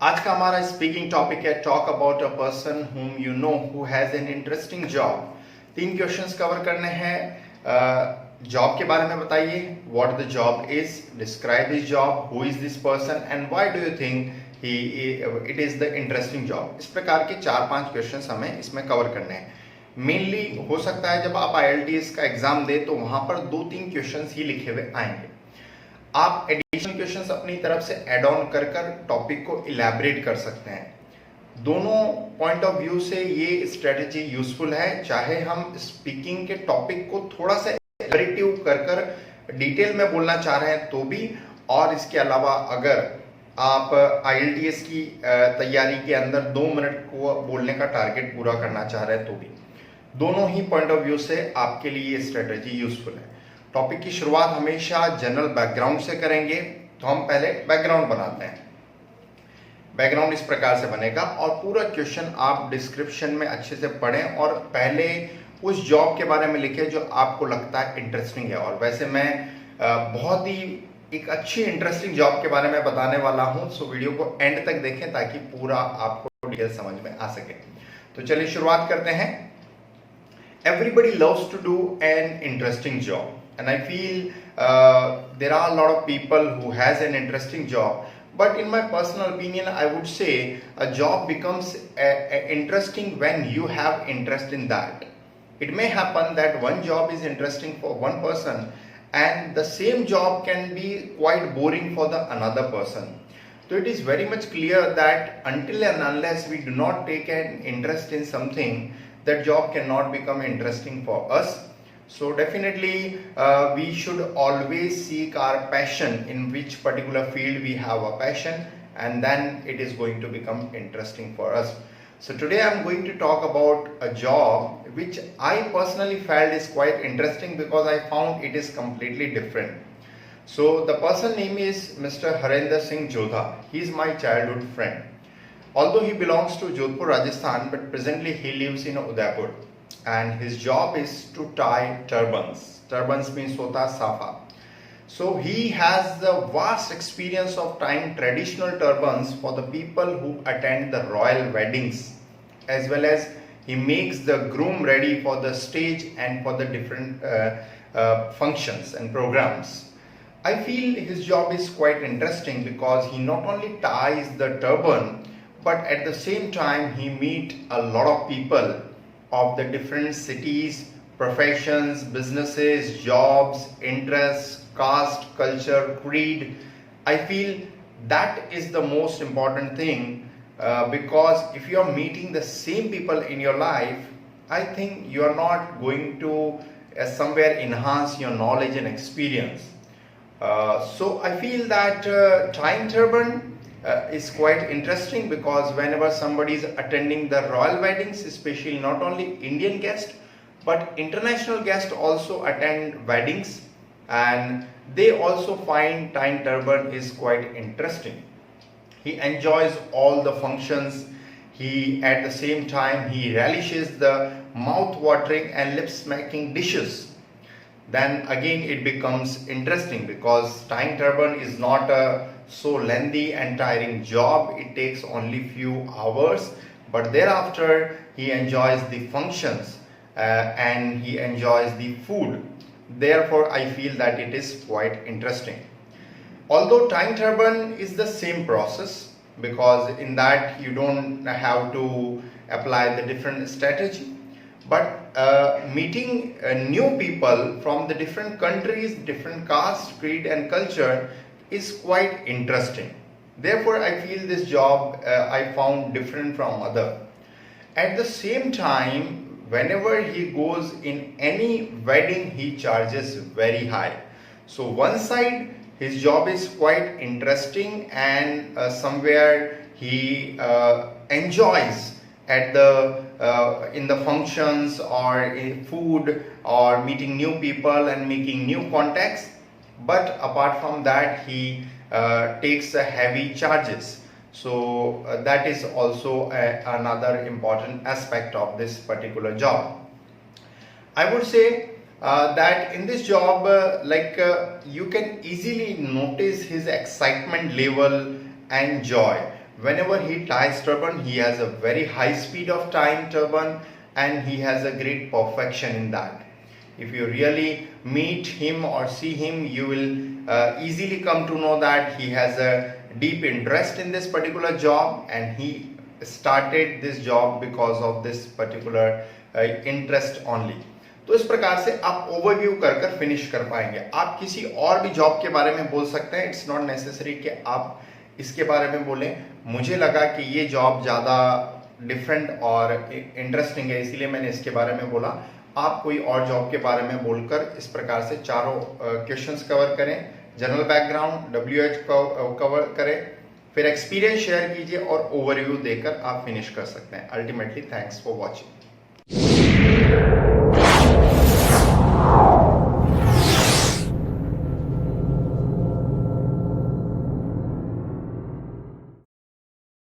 आज का हमारा स्पीकिंग टॉपिक है talk about a person whom you know who has an interesting job. 3 questions cover करने हैं। जॉब के बारे में बताइए, what the job is, describe his job, who is this person and why do you think he it is the interesting job. इस प्रकार के 4-5 questions हमें इसमें कवर करने हैं। मेनली हो सकता है जब आप IELTS का एग्जाम दे तो वहां पर 2-3 क्वेश्चंस ही लिखे हुए आएंगे। आप एडिशनल क्वेश्चंस अपनी तरफ से ऐड ऑन कर टॉपिक को इलैबोरेट कर सकते हैं। दोनों पॉइंट ऑफ व्यू से ये स्ट्रेटेजी यूजफुल है, चाहे हम स्पीकिंग के टॉपिक को थोड़ा सा इलैबोरेटिव कर डिटेल में बोलना चाह रहे हैं तो भी, और इसके अलावा अगर आप IELTS की तैयारी के अंदर 2 मिनट को बोलने का टारगेट पूरा करना चाह रहे हैं तो भी, दोनों ही पॉइंट ऑफ व्यू से आपके लिए ये स्ट्रेटेजी यूजफुल है। टॉपिक की शुरुआत हमेशा जनरल बैकग्राउंड से करेंगे, तो हम पहले बैकग्राउंड बनाते हैं। बैकग्राउंड इस प्रकार से बनेगा और पूरा क्वेश्चन आप डिस्क्रिप्शन में अच्छे से पढ़ें और पहले उस जॉब के बारे में लिखें जो आपको लगता है इंटरेस्टिंग है। और वैसे मैं बहुत ही एक अच्छी इंटरेस्टिंग जॉब के बारे में बताने वाला हूं, सो वीडियो को एंड तक देखें ताकि पूरा आपको डिटेल समझ में आ सके। तो चलिए शुरुआत करते हैं। Everybody loves to do an interesting job, and I feel there are a lot of people who has an interesting job, but in my personal opinion I would say a job becomes interesting when you have interest in that. It may happen that one job is interesting for one person and the same job can be quite boring for the another person. So it is very much clear that until and unless we do not take an interest in something, that job cannot become interesting for us. So definitely we should always seek our passion, in which particular field we have a passion, and then it is going to become interesting for us. So today I'm going to talk about a job which I personally felt is quite interesting because I found it is completely different. So the person name is Mr. Harinder Singh Jodha. He is my childhood friend. Although he belongs to Jodhpur, Rajasthan, but presently he lives in Udaipur, and his job is to tie turbans. Turbans means sota safa. So he has the vast experience of tying traditional turbans for the people who attend the royal weddings, as well as he makes the groom ready for the stage and for the different functions and programs. I feel his job is quite interesting because he not only ties the turban, but at the same time he meet a lot of people of the different cities, professions, businesses, jobs, interests, caste, culture, creed. I feel that is the most important thing because if you are meeting the same people in your life, I think you are not going to somewhere enhance your knowledge and experience. So I feel that tying turban is quite interesting because whenever somebody is attending the royal weddings, especially not only Indian guests but international guests also attend weddings, and they also find tying turban is quite interesting. He enjoys all the functions. He at the same time he relishes the mouth watering and lip smacking dishes. Then again it becomes interesting because tying turban is not a so lengthy and tiring job. It takes only few hours, but thereafter he enjoys the functions and he enjoys the food. Therefore I feel that it is quite interesting. Although tying turban is the same process, because in that you don't have to apply the different strategy, but meeting new people from the different countries, different caste, creed and culture is quite interesting. Therefore I feel this job I found different from other. At the same time, whenever he goes in any wedding he charges very high. So one side his job is quite interesting and somewhere he enjoys at the in the functions or in food or meeting new people and making new contacts, but apart from that he takes heavy charges. So that is also another important aspect of this particular job. I would say that in this job you can easily notice his excitement level and joy whenever he ties turban, he has a very high speed of tying turban and he has a great perfection in that. If you really meet him or see him, you will easily come to know that he has a deep interest in this particular job and he started this job because of this particular interest only. तो इस प्रकार से आप overview कर finish कर पाएंगे. आप किसी और भी जॉब के बारे में बोल सकते हैं. इट्स नॉट नेसेसरी कि आप इसके बारे में बोलें. मुझे लगा कि ये जॉब ज़्यादा डिफरेंट और इंटरेस्टिंग है, इसीलिए मैंने इसके बारे में बोला. आप कोई और जॉब के बारे में बोलकर इस प्रकार से चारों क्वेश्चंस कवर करें. जनरल बैकग्राउंड, WH कवर करें, फिर एक्सपीरियंस शेयर कीजिए और ओवरव्यू देकर आप फिनिश कर सकते हैं. Ultimately thanks for watching.